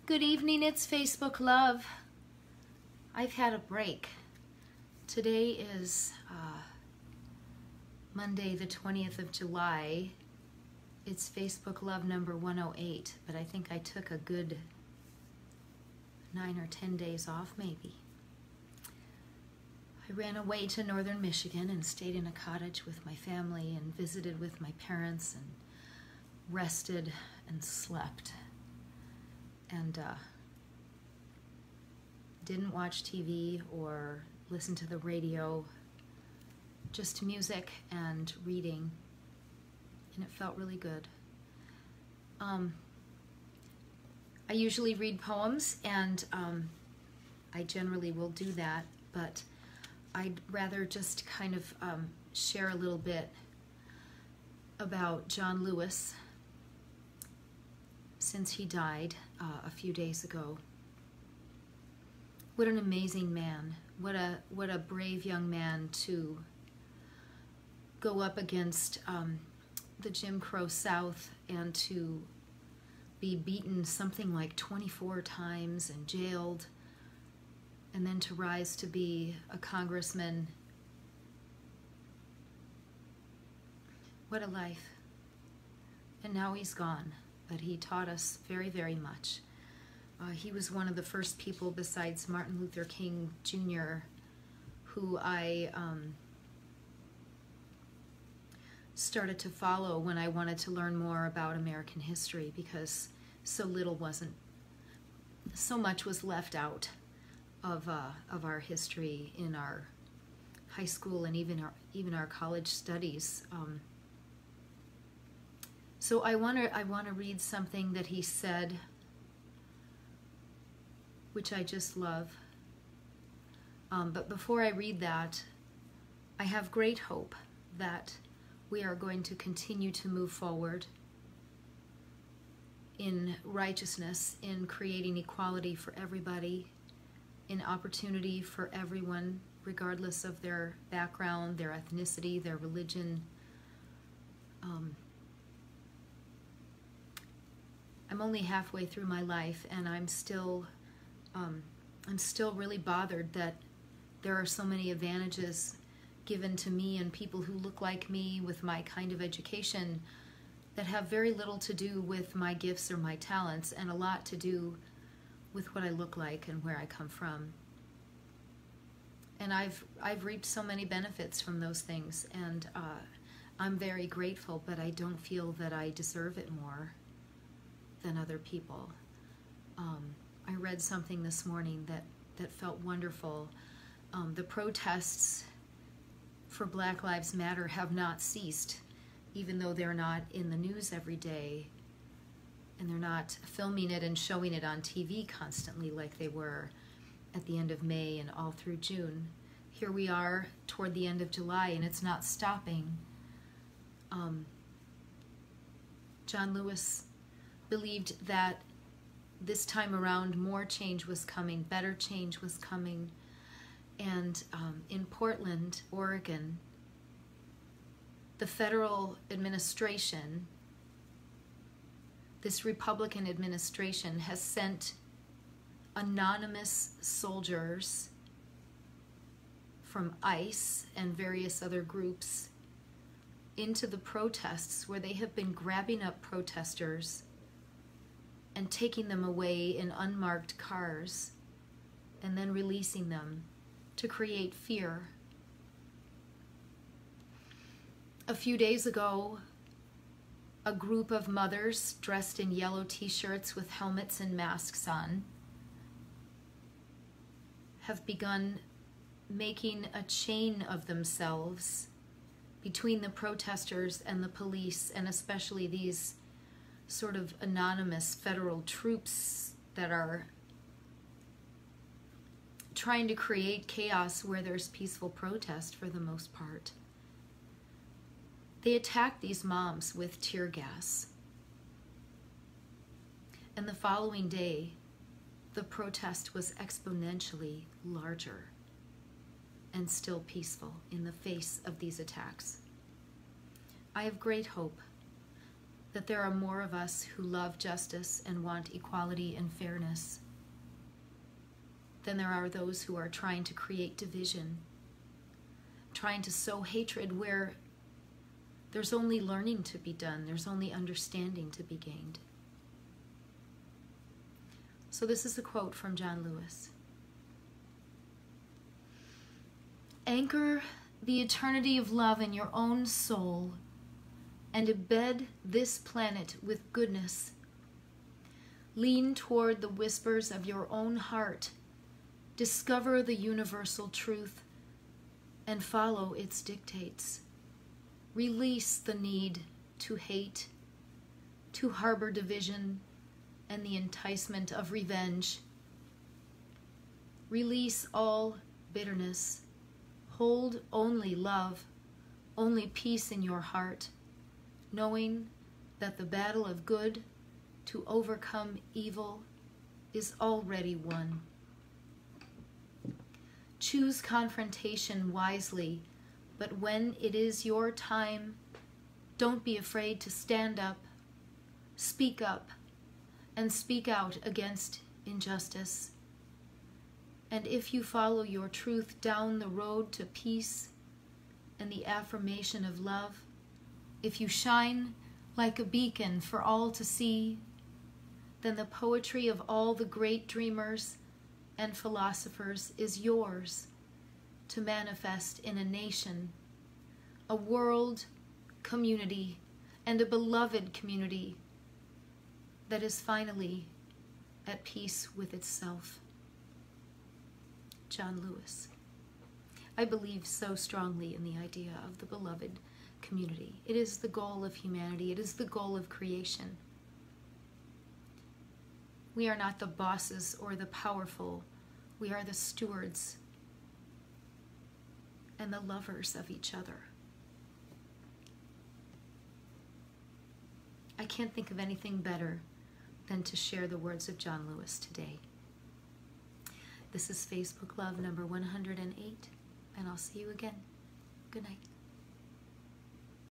Good evening, it's Facebook Love. I've had a break. Today is Monday the 20th of July. It's Facebook Love number 108, but I think I took a good 9 or 10 days off maybe. I ran away to northern Michigan and stayed in a cottage with my family and visited with my parents and rested and slept. And didn't watch TV or listen to the radio, just music and reading, and it felt really good. I usually read poems, and I generally will do that, but I'd rather just kind of share a little bit about John Lewis, since he died a few days ago. What an amazing man. What a brave young man to go up against the Jim Crow South and to be beaten something like 24 times and jailed, and then to rise to be a congressman. What a life. And now he's gone. But he taught us very, very much. He was one of the first people besides Martin Luther King Jr. who I started to follow when I wanted to learn more about American history, because so much was left out of our history in our high school and even our college studies. So I want to read something that he said, which I just love. But before I read that, I have great hope that we are going to continue to move forward in righteousness, in creating equality for everybody, in opportunity for everyone, regardless of their background, their ethnicity, their religion. I'm only halfway through my life, and I'm still really bothered that there are so many advantages given to me and people who look like me with my kind of education that have very little to do with my gifts or my talents, and a lot to do with what I look like and where I come from. And I've reaped so many benefits from those things, and I'm very grateful, but I don't feel that I deserve it more than other people. I read something this morning that felt wonderful. The protests for Black Lives Matter have not ceased, even though they're not in the news every day, and they're not filming it and showing it on TV constantly like they were at the end of May and all through June. Here we are toward the end of July, and it's not stopping. John Lewis believed that this time around more change was coming, better change was coming. And in Portland, Oregon, the federal administration, this Republican administration, has sent anonymous soldiers from ICE and various other groups into the protests, where they have been grabbing up protesters and taking them away in unmarked cars and then releasing them to create fear. A few days ago, a group of mothers dressed in yellow t-shirts with helmets and masks on have begun making a chain of themselves between the protesters and the police, and especially these sort of anonymous federal troops that are trying to create chaos where there's peaceful protest for the most part. They attacked these moms with tear gas. And the following day, the protest was exponentially larger and still peaceful in the face of these attacks. I have great hope that there are more of us who love justice and want equality and fairness than there are those who are trying to create division, trying to sow hatred where there's only learning to be done, there's only understanding to be gained. So this is a quote from John Lewis. Anchor the eternity of love in your own soul and embed this planet with goodness. Lean toward the whispers of your own heart. Discover the universal truth and follow its dictates. Release the need to hate, to harbor division, and the enticement of revenge. Release all bitterness. Hold only love, only peace in your heart, knowing that the battle of good to overcome evil is already won. Choose confrontation wisely, but when it is your time, don't be afraid to stand up, and speak out against injustice. And if you follow your truth down the road to peace and the affirmation of love, if you shine like a beacon for all to see, then the poetry of all the great dreamers and philosophers is yours to manifest in a nation, a world, community, and a beloved community that is finally at peace with itself. John Lewis. I believe so strongly in the idea of the beloved community. It is the goal of humanity. It is the goal of creation. We are not the bosses or the powerful. We are the stewards and the lovers of each other. I can't think of anything better than to share the words of John Lewis today. This is Facebook Love number 108, and I'll see you again. Good night.